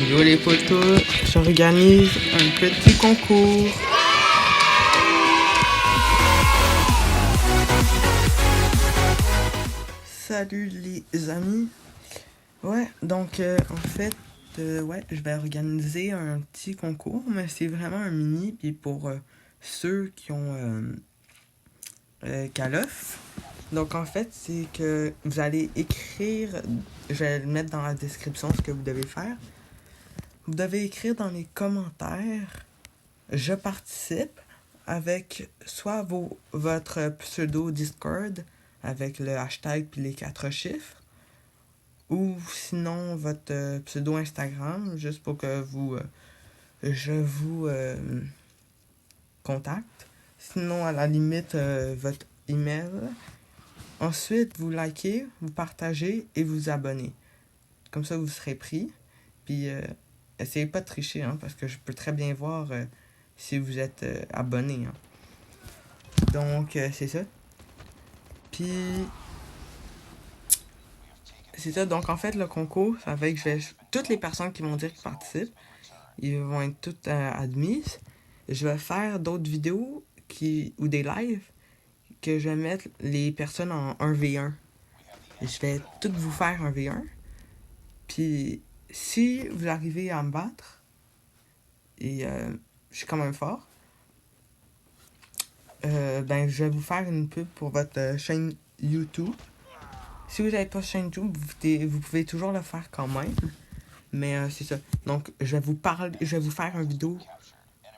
Yo les potos, j'organise un petit concours. Salut les amis. Ouais, donc en fait, ouais, je vais organiser un petit concours, mais c'est vraiment un mini, puis pour ceux qui ont Call of. Donc en fait, c'est que vous allez écrire, je vais le mettre dans la description ce que vous devez faire. Vous devez écrire dans les commentaires je participe avec soit votre pseudo Discord avec le hashtag puis les 4 chiffres, ou sinon votre pseudo Instagram juste pour que je vous contacte. Sinon, à la limite, votre email. Ensuite, vous likez, vous partagez et vous abonnez. Comme ça, vous serez pris. Puis, essayez pas de tricher, hein, parce que je peux très bien voir si vous êtes abonné. Hein. Donc, c'est ça. Puis, c'est ça. Donc, en fait, le concours, ça fait que toutes les personnes qui vont dire qu'ils participent, ils vont être toutes admises. Je vais faire d'autres vidéos ou des lives que je vais mettre les personnes en 1v1. Je vais toutes vous faire un V1. Puis, si vous arrivez à me battre, et je suis quand même fort, ben, je vais vous faire une pub pour votre chaîne YouTube. Si vous n'avez pas de chaîne YouTube, vous pouvez toujours le faire quand même. Mais c'est ça. Donc, je vais vous faire une vidéo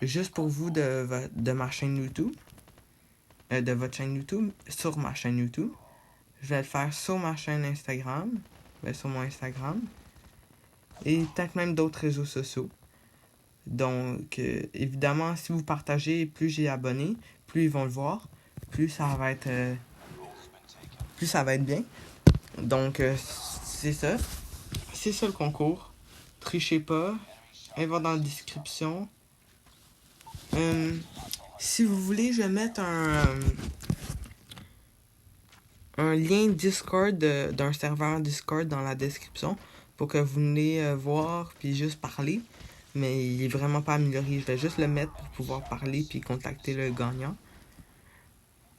juste pour vous de ma chaîne YouTube. De votre chaîne YouTube, sur ma chaîne YouTube. Je vais le faire sur ma chaîne Instagram, sur mon Instagram. Et peut-être même d'autres réseaux sociaux. Donc, évidemment, si vous partagez, plus j'ai abonnés, plus ils vont le voir, plus ça va être bien. Donc, c'est ça. C'est ça le concours. Trichez pas. Elle va dans la description. Si vous voulez, je vais mettre un lien Discord d'un serveur Discord dans la description pour que vous venez voir puis juste parler. Mais il est vraiment pas amélioré. Je vais juste le mettre pour pouvoir parler puis contacter le gagnant.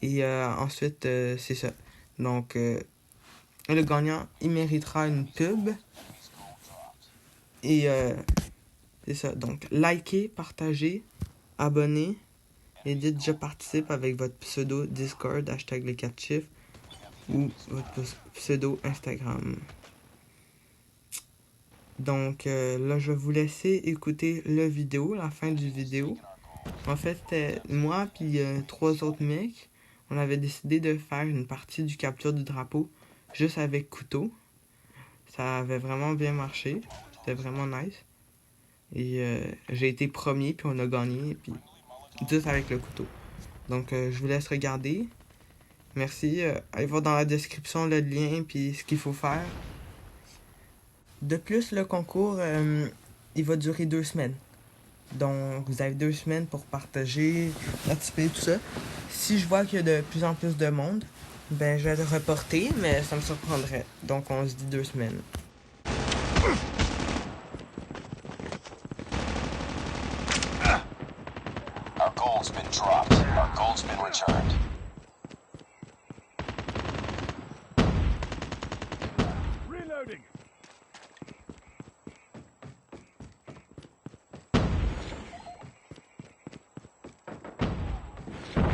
Et ensuite, c'est ça. Donc, le gagnant, il méritera une pub. Et c'est ça. Donc, likez, partagez, abonnez. Et dites je participe avec votre pseudo Discord, hashtag les 4 chiffres. Ou votre pseudo Instagram. Donc là, je vais vous laisser écouter la vidéo, la fin du vidéo. En fait, moi puis 3 autres mecs, on avait décidé de faire une partie du capture du drapeau juste avec couteau. Ça avait vraiment bien marché. C'était vraiment nice. Et j'ai été premier, puis on a gagné, puis juste avec le couteau. Donc je vous laisse regarder. Merci. Allez voir dans la description le lien, puis ce qu'il faut faire. De plus, le concours, il va durer 2 semaines. Donc, vous avez 2 semaines pour partager, participer, tout ça. Si je vois qu'il y a de plus en plus de monde, ben, je vais le reporter, mais ça me surprendrait. Donc, on se dit 2 semaines. Our gold's been dropped. Our gold's been returned. Reloading.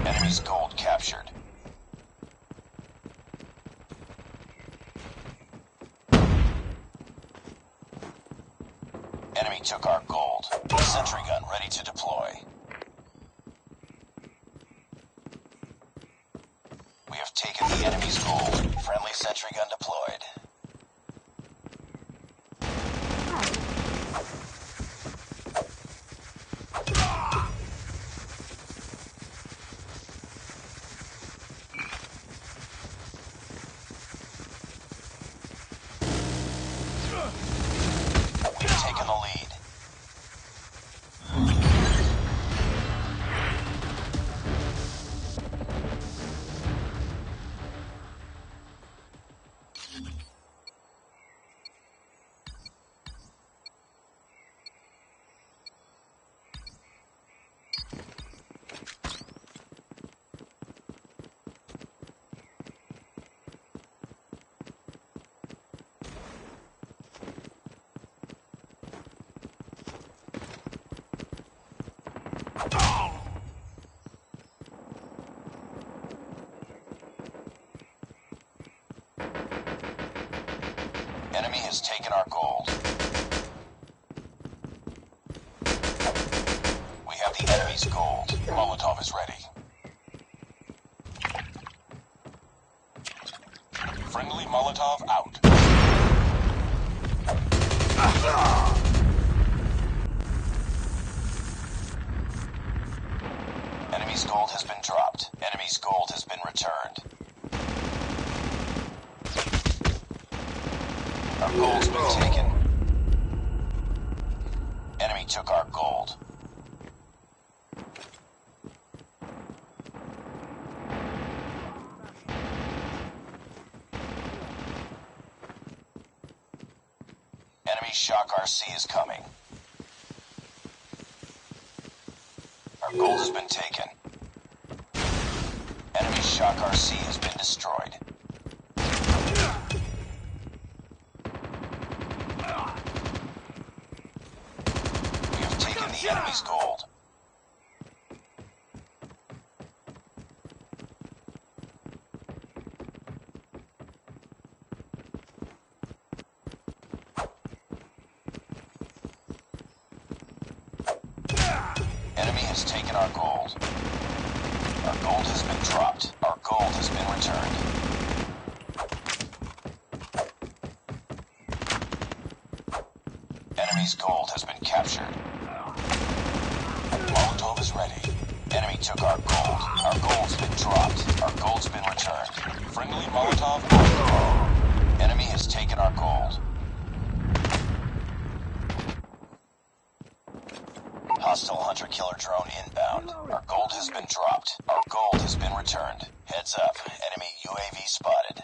Enemy's gold captured. Enemy took our gold. Sentry gun ready to deploy. We have taken the enemy's gold. Friendly sentry gun deployed. We've taken the lead. enemy's gold. Molotov is ready. Friendly Molotov out. Enemy's gold has been dropped. Enemy's gold has been returned. Our gold's been taken. Enemy took our gold. Enemy Shock RC is coming. Our gold has been taken. Enemy Shock RC has been destroyed. We have taken the enemy's gold. Enemy has taken our gold. Our gold has been dropped. Our gold has been returned. Enemy's gold has been captured. Molotov is ready. Enemy took our gold. Our gold's been dropped. Our gold's been returned. Friendly Molotov out. Enemy has taken our gold. Hostile hunter-killer drone inbound. Our gold has been dropped. Our gold has been returned. Heads up. Enemy UAV spotted.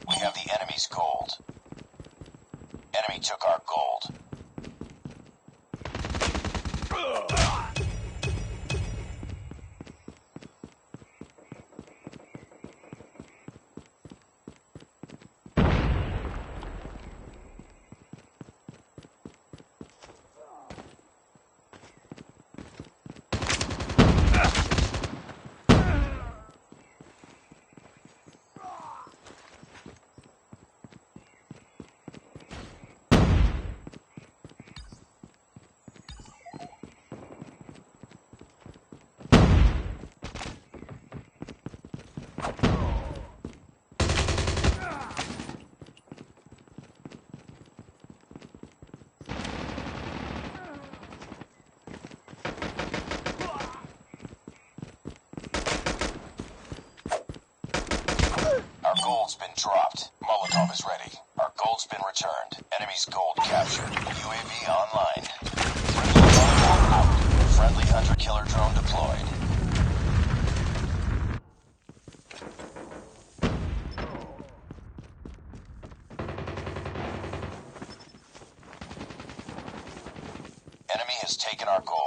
We have the enemy's gold. Enemy took our gold. Our gold's been dropped. Molotov is ready. Our gold's been returned. Enemy's gold captured. UAV online. Friendly Molotov out. Friendly hunter-killer drone deployed. Enemy has taken our gold.